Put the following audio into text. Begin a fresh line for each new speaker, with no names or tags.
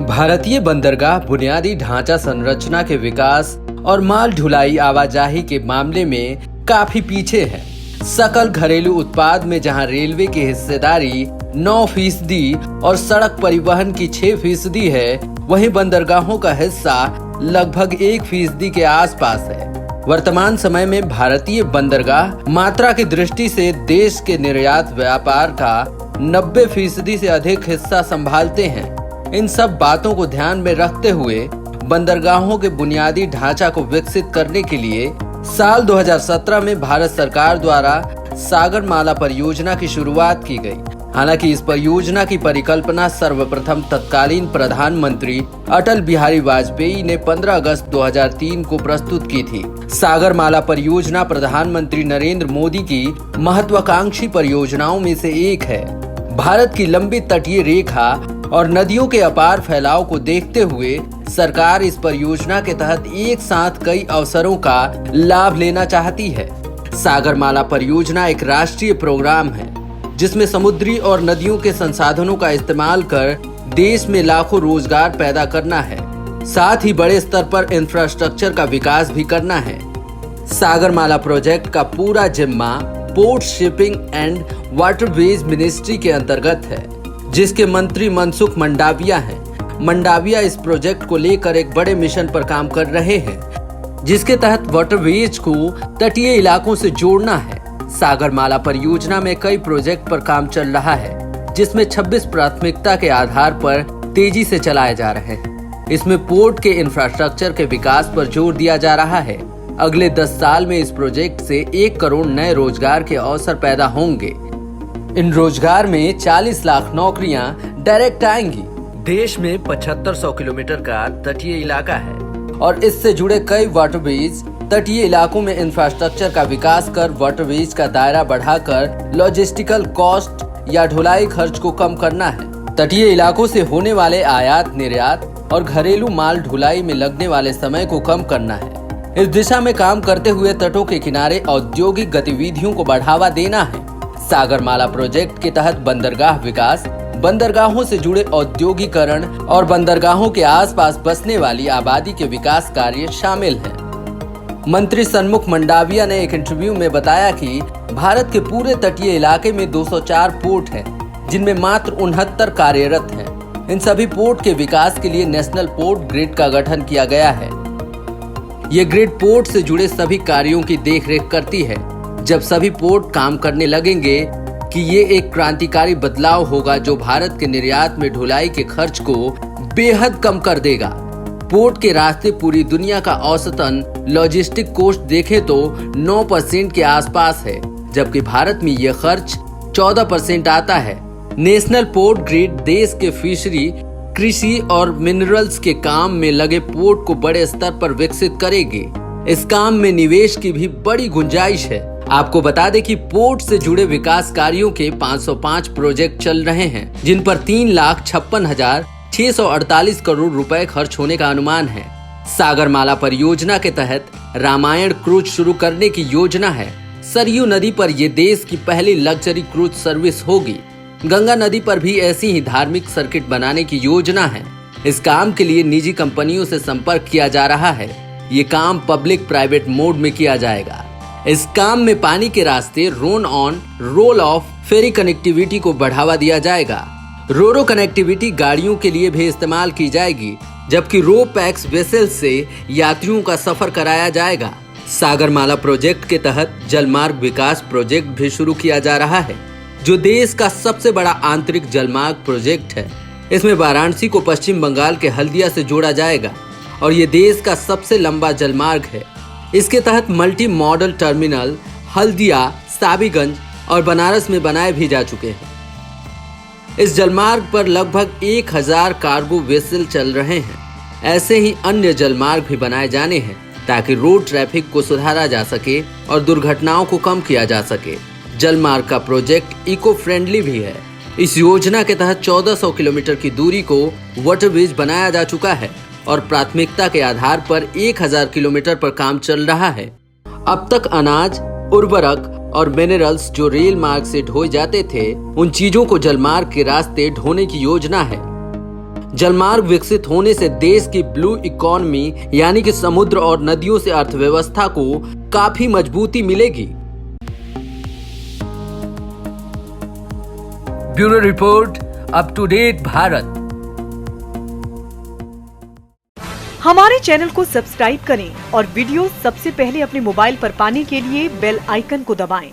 भारतीय बंदरगाह बुनियादी ढांचा संरचना के विकास और माल ढुलाई आवाजाही के मामले में काफी पीछे है। सकल घरेलू उत्पाद में जहां रेलवे की हिस्सेदारी 9% और सड़क परिवहन की 6% है, वहीं बंदरगाहों का हिस्सा लगभग 1% के आसपास है। वर्तमान समय में भारतीय बंदरगाह मात्रा की दृष्टि से देश के निर्यात व्यापार का 90% से अधिक हिस्सा संभालते हैं। इन सब बातों को ध्यान में रखते हुए बंदरगाहों के बुनियादी ढांचा को विकसित करने के लिए साल 2017 में भारत सरकार द्वारा सागरमाला परियोजना की शुरुआत की गई। हालांकि इस परियोजना की परिकल्पना सर्वप्रथम तत्कालीन प्रधानमंत्री अटल बिहारी वाजपेयी ने 15 अगस्त 2003 को प्रस्तुत की थी। सागरमाला परियोजना प्रधानमंत्री नरेंद्र मोदी की महत्वाकांक्षी परियोजनाओं में से एक है। भारत की लंबी तटीय रेखा और नदियों के अपार फैलाव को देखते हुए सरकार इस परियोजना के तहत एक साथ कई अवसरों का लाभ लेना चाहती है। सागरमाला परियोजना एक राष्ट्रीय प्रोग्राम है जिसमें समुद्री और नदियों के संसाधनों का इस्तेमाल कर देश में लाखों रोजगार पैदा करना है, साथ ही बड़े स्तर पर इंफ्रास्ट्रक्चर का विकास भी करना है। सागरमाला प्रोजेक्ट का पूरा जिम्मा port shipping and waterways ministry के अंतर्गत है, जिसके मंत्री मनसुख मंडाविया हैं। मंडाविया इस प्रोजेक्ट को लेकर एक बड़े मिशन पर काम कर रहे हैं, जिसके तहत वाटरवेज को तटीय इलाकों से जोड़ना है। सागरमाला परियोजना में कई प्रोजेक्ट पर काम चल रहा है, जिसमें 26 प्राथमिकता के आधार पर तेजी से चलाए जा रहे हैं। इसमें पोर्ट के इंफ्रास्ट्रक्चर के विकास पर जोर दिया जा रहा है। अगले 10 साल में इस प्रोजेक्ट से 1 करोड़ नए रोजगार के अवसर पैदा होंगे। इन रोजगार में 40 लाख नौकरियां डायरेक्ट आएंगी। देश में 7500 किलोमीटर का तटीय इलाका है और इससे जुड़े कई वाटरवेज तटीय इलाकों में इंफ्रास्ट्रक्चर का विकास कर वाटरवेज का दायरा बढ़ाकर लॉजिस्टिकल कॉस्ट या ढुलाई खर्च को कम करना है। तटीय इलाकों से होने वाले आयात निर्यात और घरेलू माल ढुलाई में लगने वाले समय को कम करना है। इस दिशा में काम करते हुए तटों के किनारे औद्योगिक गतिविधियों को बढ़ावा देना है। सागरमाला प्रोजेक्ट के तहत बंदरगाह विकास, बंदरगाहों से जुड़े औद्योगिकरण और बंदरगाहों के आसपास बसने वाली आबादी के विकास कार्य शामिल हैं। मंत्री सन्मुख मंडाविया ने एक इंटरव्यू में बताया कि भारत के पूरे तटीय इलाके में 204 पोर्ट हैं, जिनमें मात्र 69 कार्यरत हैं। इन सभी पोर्ट के विकास के लिए नेशनल पोर्ट ग्रिड का गठन किया गया है। ये ग्रिड पोर्ट से जुड़े सभी कार्यों की देखरेख करती है। जब सभी पोर्ट काम करने लगेंगे कि ये एक क्रांतिकारी बदलाव होगा जो भारत के निर्यात में ढुलाई के खर्च को बेहद कम कर देगा। पोर्ट के रास्ते पूरी दुनिया का औसतन लॉजिस्टिक कॉस्ट देखें तो 9% के आसपास है, जबकि भारत में यह खर्च 14% आता है। नेशनल पोर्ट ग्रिड देश के फिशरी, कृषि और मिनरल्स के काम में लगे पोर्ट को बड़े स्तर पर विकसित करेगी। इस काम में निवेश की भी बड़ी गुंजाइश है। आपको बता दें कि पोर्ट से जुड़े विकास कार्यों के 505 प्रोजेक्ट चल रहे हैं, जिन पर 3,56,648 करोड़ रुपए खर्च होने का अनुमान है। सागरमाला परियोजना के तहत रामायण क्रूज शुरू करने की योजना है। सरयू नदी पर यह देश की पहली लग्जरी क्रूज सर्विस होगी। गंगा नदी पर भी ऐसी ही धार्मिक सर्किट बनाने की योजना है। इस काम के लिए निजी कंपनियों से संपर्क किया जा रहा है। ये काम पब्लिक प्राइवेट मोड में किया जाएगा। इस काम में पानी के रास्ते roll on roll off ferry connectivity को बढ़ावा दिया जाएगा। रोरो कनेक्टिविटी गाड़ियों के लिए भी इस्तेमाल की जाएगी, जबकि रो पैक्स वेसल से यात्रियों का सफर कराया जाएगा। सागरमाला प्रोजेक्ट के तहत जलमार्ग विकास प्रोजेक्ट भी शुरू किया जा रहा है, जो देश का सबसे बड़ा आंतरिक जलमार्ग प्रोजेक्ट है। इसमें वाराणसी को पश्चिम बंगाल के हल्दिया से जोड़ा जाएगा और ये देश का सबसे लंबा जलमार्ग है। इसके तहत मल्टी मॉडल टर्मिनल हल्दिया, साबीगंज और बनारस में बनाए भी जा चुके हैं। इस जलमार्ग पर लगभग 1000 कार्गो वेसल चल रहे हैं। ऐसे ही अन्य जलमार्ग भी बनाए जाने हैं ताकि रोड ट्रैफिक को सुधारा जा सके और दुर्घटनाओं को कम किया जा सके। जलमार्ग का प्रोजेक्ट इको फ्रेंडली भी है। इस योजना के तहत 1400 किलोमीटर की दूरी को वाटरवेज बनाया जा चुका है और प्राथमिकता के आधार पर 1000 किलोमीटर पर काम चल रहा है। अब तक अनाज, उर्वरक और मिनरल्स जो रेल मार्ग से ढोए जाते थे, उन चीजों को जलमार्ग के रास्ते ढोने की योजना है। जलमार्ग विकसित होने से देश की ब्लू इकोनॉमी यानी कि समुद्र और नदियों से अर्थव्यवस्था को काफी मजबूती मिलेगी। Bureau report, up to date Bharat.
हमारे चैनल को सब्सक्राइब करें और वीडियो सबसे पहले अपने मोबाइल पर पाने के लिए बेल आइकन को दबाएं।